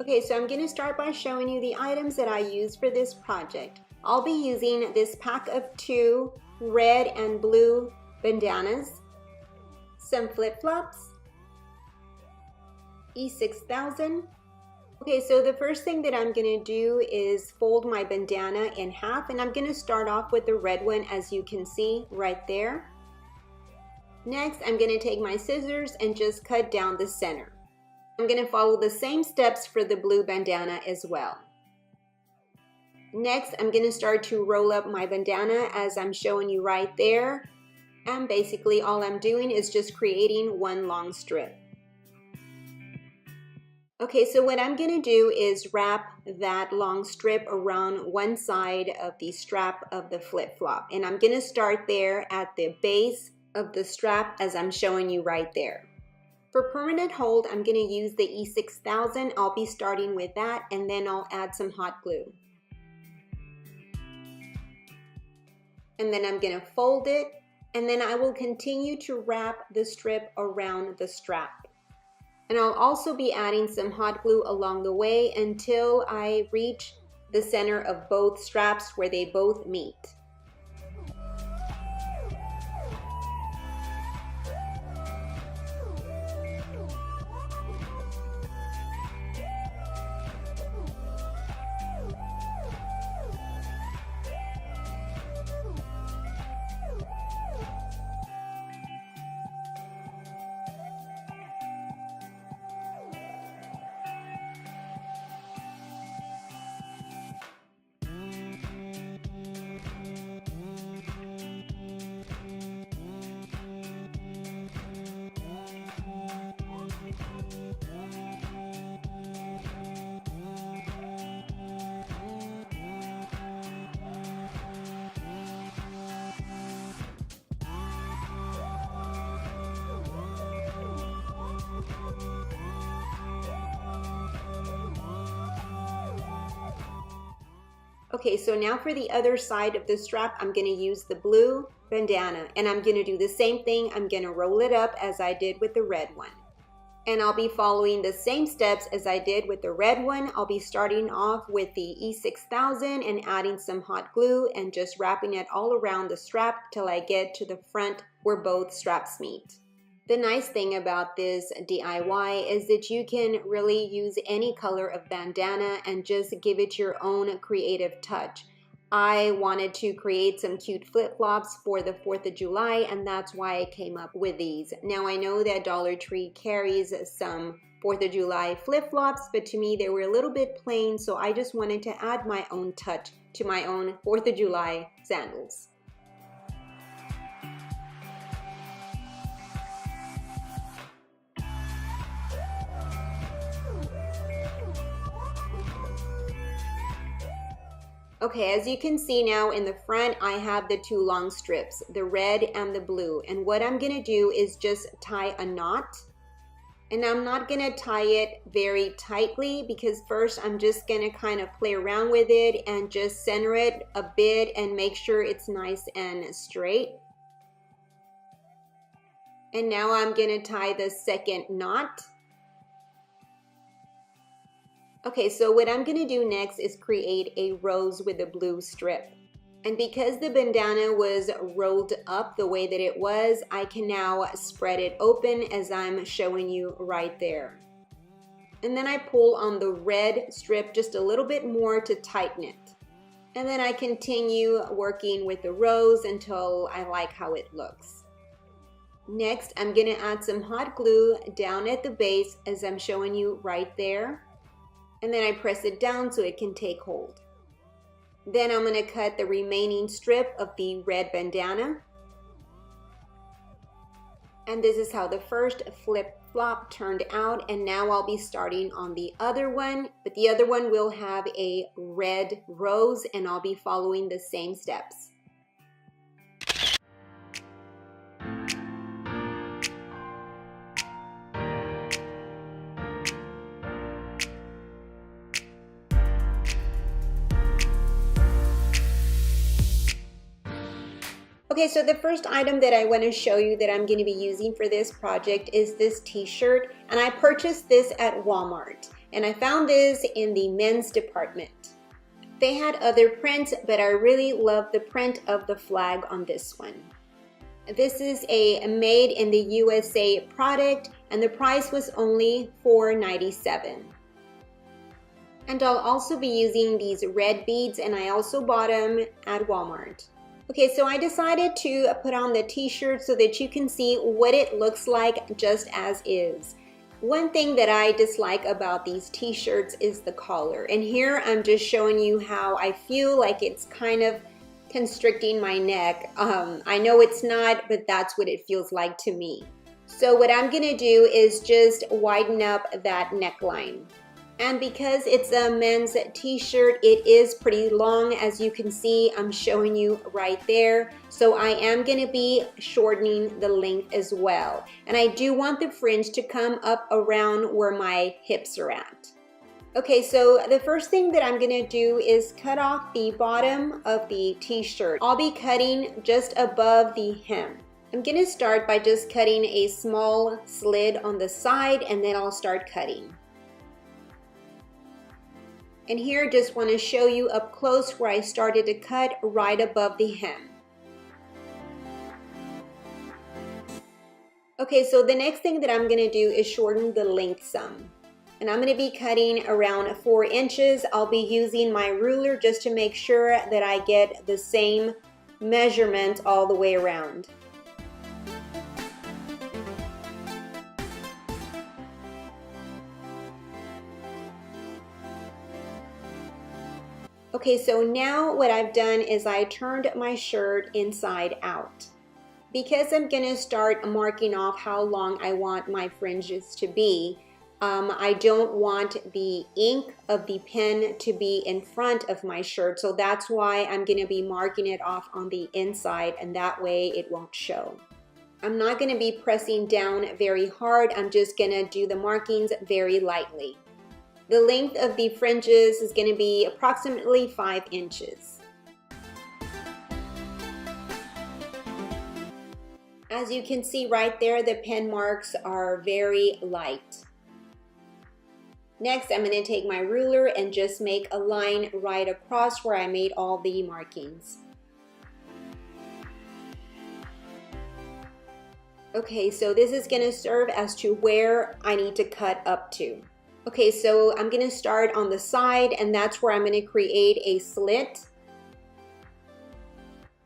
Okay, so I'm going to start by showing you the items that I use for this project. I'll be using this pack of 2 red and blue bandanas, some flip-flops, E6000. Okay, so the first thing that I'm going to do is fold my bandana in half, and I'm going to start off with the red one, as you can see right there. Next, I'm going to take my scissors and just cut down the center. I'm going to follow the same steps for the blue bandana as well. Next, I'm going to start to roll up my bandana as I'm showing you right there. And basically all I'm doing is just creating one long strip. Okay, so what I'm going to do is wrap that long strip around one side of the strap of the flip-flop. And I'm going to start there at the base of the strap as I'm showing you right there. For permanent hold, I'm going to use the E6000. I'll be starting with that, and then I'll add some hot glue. And then I'm going to fold it, and then I will continue to wrap the strip around the strap. And I'll also be adding some hot glue along the way until I reach the center of both straps where they both meet. Okay, so now for the other side of the strap, I'm going to use the blue bandana, and I'm going to do the same thing. I'm going to roll it up as I did with the red one. And I'll be following the same steps as I did with the red one. I'll be starting off with the E6000 and adding some hot glue and just wrapping it all around the strap till I get to the front where both straps meet. The nice thing about this DIY is that you can really use any color of bandana and just give it your own creative touch. I wanted to create some cute flip-flops for the 4th of July, and that's why I came up with these. Now I know that Dollar Tree carries some 4th of July flip-flops, but to me they were a little bit plain, so I just wanted to add my own touch to my own 4th of July sandals. Okay, as you can see now in the front, I have the 2 long strips, the red and the blue. And what I'm going to do is just tie a knot. And I'm not going to tie it very tightly because first I'm just going to kind of play around with it and just center it a bit and make sure it's nice and straight. And now I'm going to tie the second knot. Okay, so what I'm going to do next is create a rose with a blue strip. And because the bandana was rolled up the way that it was, I can now spread it open as I'm showing you right there. And then I pull on the red strip just a little bit more to tighten it. And then I continue working with the rose until I like how it looks. Next, I'm going to add some hot glue down at the base as I'm showing you right there. And then I press it down so it can take hold. Then I'm going to cut the remaining strip of the red bandana. And this is how the first flip-flop turned out, and now I'll be starting on the other one, but the other one will have a red rose and I'll be following the same steps. Okay, so the first item that I want to show you that I'm going to be using for this project is this t-shirt, and I purchased this at Walmart. and I found this in the men's department. They had other prints, but I really love the print of the flag on this one. This is a made in the USA product, and the price was only $4.97. And I'll also be using these red beads, and I also bought them at Walmart. Okay, so I decided to put on the t-shirt so that you can see what it looks like just as is. One thing that I dislike about these t-shirts is the collar, and here I'm just showing you how I feel like it's kind of constricting my neck. I know it's not, but that's what it feels like to me. So what I'm gonna do is just widen up that neckline. And because it's a men's t-shirt, it is pretty long, as you can see. I'm showing you right there. So I am going to be shortening the length as well. And I do want the fringe to come up around where my hips are at. Okay, so the first thing that I'm going to do is cut off the bottom of the t-shirt. I'll be cutting just above the hem. I'm going to start by just cutting a small slit on the side, and then I'll start cutting. And here, just want to show you up close where I started to cut right above the hem. Okay, so the next thing that I'm going to do is shorten the length some. And I'm going to be cutting around 4 inches. I'll be using my ruler just to make sure that I get the same measurement all the way around. Okay, so now what I've done is I turned my shirt inside out. Because I'm gonna start marking off how long I want my fringes to be, I don't want the ink of the pen to be in front of my shirt, so that's why I'm gonna be marking it off on the inside, and that way it won't show. I'm not gonna be pressing down very hard, I'm just gonna do the markings very lightly. The length of the fringes is going to be approximately 5 inches. As you can see right there, the pen marks are very light. Next, I'm going to take my ruler and just make a line right across where I made all the markings. Okay, so this is going to serve as to where I need to cut up to. Okay, so I'm going to start on the side, and that's where I'm going to create a slit.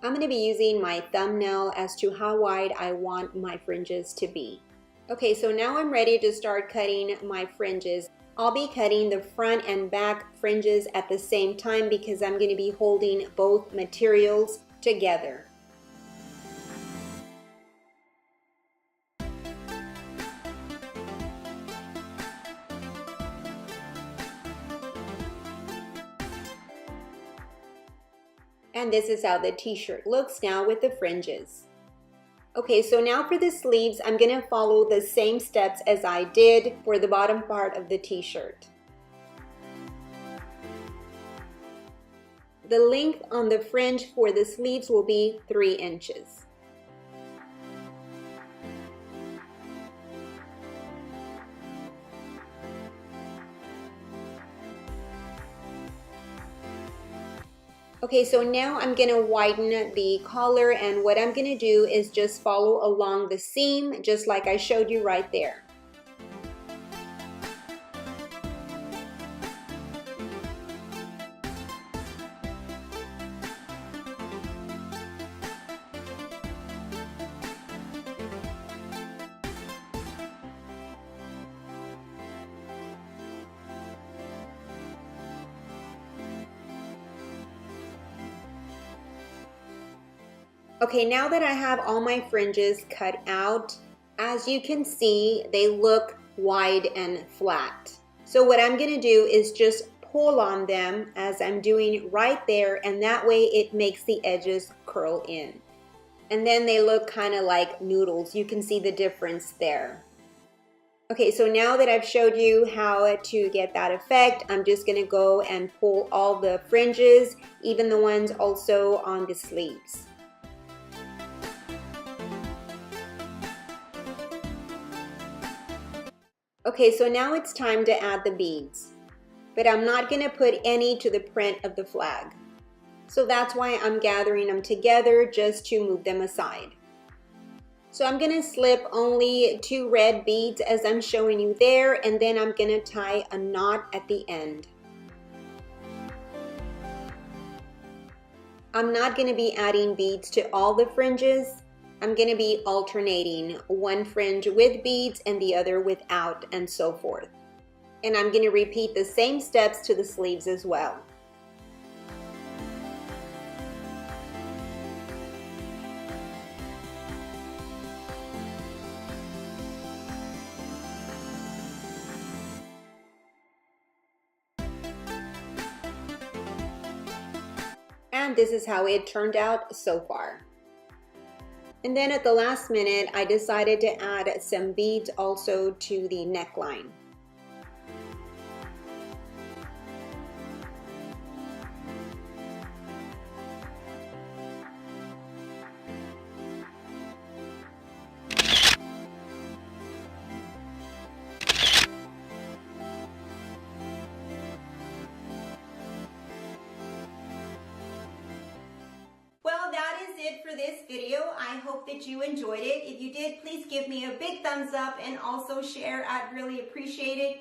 I'm going to be using my thumbnail as to how wide I want my fringes to be. Okay, so now I'm ready to start cutting my fringes. I'll be cutting the front and back fringes at the same time because I'm going to be holding both materials together. And this is how the t-shirt looks now with the fringes. Okay, so now for the sleeves, I'm going to follow the same steps as I did for the bottom part of the t-shirt. The length on the fringe for the sleeves will be 3 inches. Okay, so now I'm going to widen the collar, and what I'm going to do is just follow along the seam just like I showed you right there. Okay, now that I have all my fringes cut out, as you can see, they look wide and flat. So what I'm going to do is just pull on them as I'm doing right there, and that way it makes the edges curl in. And then they look kind of like noodles. You can see the difference there. Okay, so now that I've showed you how to get that effect, I'm just going to go and pull all the fringes, even the ones also on the sleeves. Okay, so now it's time to add the beads, but I'm not going to put any to the print of the flag. So that's why I'm gathering them together just to move them aside. So I'm going to slip only 2 red beads as I'm showing you there, and then I'm going to tie a knot at the end. I'm not going to be adding beads to all the fringes. I'm going to be alternating one fringe with beads and the other without, and so forth. And I'm going to repeat the same steps to the sleeves as well. And this is how it turned out so far. And then at the last minute, I decided to add some beads also to the neckline. Well, that is it for this video. I hope that you enjoyed it. If you did, please give me a big thumbs up and also share. I'd really appreciate it.